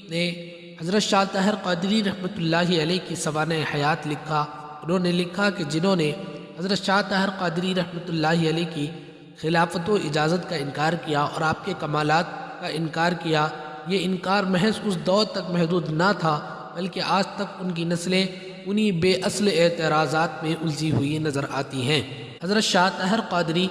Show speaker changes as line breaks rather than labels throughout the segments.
نے حضرت شاہ طاہر قادری رحمۃ اللہ علیہ کی سوانح حیات لکھا۔ انہوں نے لکھا کہ جنہوں نے حضرت شاہ طاہر قادری رحمۃ اللہ علیہ کی خلافت و اجازت کا انکار کیا اور آپ کے کمالات کا انکار کیا، یہ انکار محض اس دور تک محدود نہ تھا بلکہ آج تک ان کی نسلیں انہی بے اصل اعتراضات میں الجھی ہوئی نظر آتی ہیں۔ حضرت شاہ طاہر قادری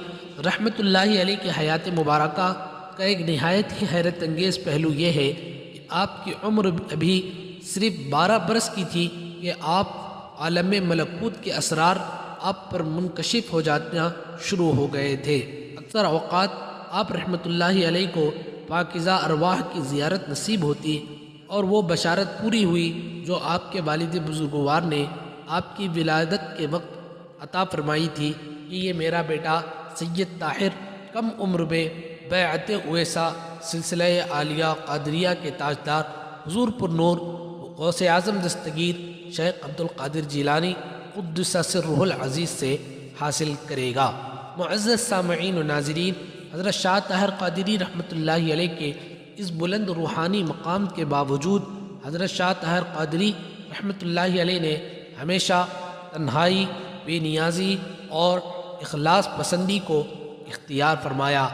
رحمۃ اللہ علیہ کی حیات مبارکہ کا ایک نہایت ہی حیرت انگیز پہلو یہ ہے کہ آپ کی عمر ابھی صرف 12 برس کی تھی کہ آپ عالم ملکوت کے اسرار آپ پر منکشف ہو جانا شروع ہو گئے تھے۔ اکثر اوقات آپ رحمۃ اللہ علیہ کو پاکیزہ ارواح کی زیارت نصیب ہوتی اور وہ بشارت پوری ہوئی جو آپ کے والد بزرگوار نے آپ کی ولادت کے وقت عطا فرمائی تھی کہ یہ میرا بیٹا سید طاہر کم عمر میں بیعت اویسہ سلسلہ عالیہ قادریہ کے تاجدار حضور پر نور غوث اعظم دستگیر شیخ عبد القادر جیلانی قدس سرہ العزیز سے حاصل کرے گا۔ معزز سامعین و ناظرین، حضرت شاہ طاہر قادری رحمۃ اللہ علیہ کے اس بلند روحانی مقام کے باوجود حضرت شاہ طاہر قادری رحمۃ اللہ علیہ نے ہمیشہ تنہائی، بے نیازی اور اخلاص پسندی کو اختیار فرمایا۔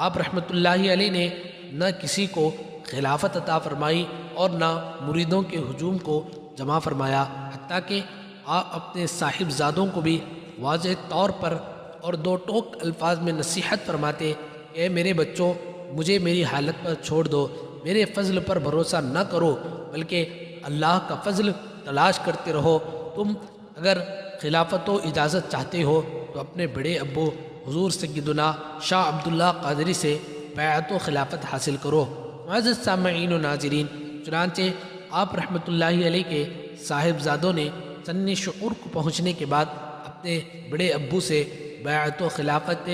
آپ رحمۃ اللہ علیہ نے نہ کسی کو خلافت عطا فرمائی اور نہ مریدوں کے ہجوم کو جمع فرمایا، حتیٰ کہ آپ اپنے صاحبزادوں کو بھی واضح طور پر اور دو ٹوک الفاظ میں نصیحت فرماتے کہ اے میرے بچوں، مجھے میری حالت پر چھوڑ دو، میرے فضل پر بھروسہ نہ کرو بلکہ اللہ کا فضل تلاش کرتے رہو۔ تم اگر خلافت و اجازت چاہتے ہو تو اپنے بڑے ابو حضور سیدنا شاہ عبداللہ قادری سے بیعت و خلافت حاصل کرو۔ معزز سامعین و ناظرین، چنانچہ آپ رحمۃ اللہ علیہ کے صاحبزادوں نے سن شعور کو پہنچنے کے بعد اپنے بڑے ابو سے بیعت و خلافت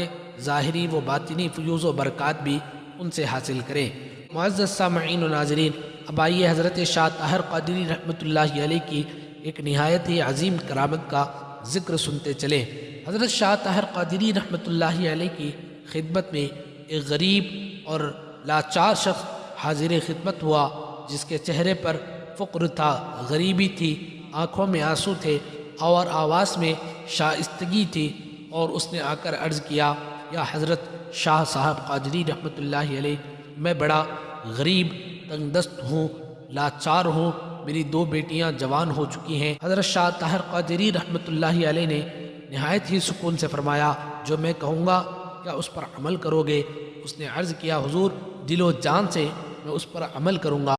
ظاہری و باطنی فیوز و برکات بھی ان سے حاصل کریں۔ معزز سامعین و ناظرین، اب آئیے حضرت شاہ طاہر قادری رحمۃ اللہ علیہ کی ایک نہایت ہی عظیم کرامت کا ذکر سنتے چلیں۔ حضرت شاہ طاہر قادری رحمۃ اللہ علیہ کی خدمت میں ایک غریب اور لاچار شخص حاضر خدمت ہوا، جس کے چہرے پر فقر تھا، غریبی تھی، آنکھوں میں آنسو تھے اور آواز میں شائستگی تھی، اور اس نے آ کر عرض کیا، یا حضرت شاہ صاحب قادری رحمۃ اللہ علیہ، میں بڑا غریب تنگ دست ہوں، لاچار ہوں، میری 2 بیٹیاں جوان ہو چکی ہیں۔ حضرت شاہ طاہر قادری رحمۃ اللہ علیہ نے نہایت ہی سکون سے فرمایا، جو میں کہوں گا کیا اس پر عمل کرو گے؟ اس نے عرض کیا، حضور دل و جان سے میں اس پر عمل کروں گا۔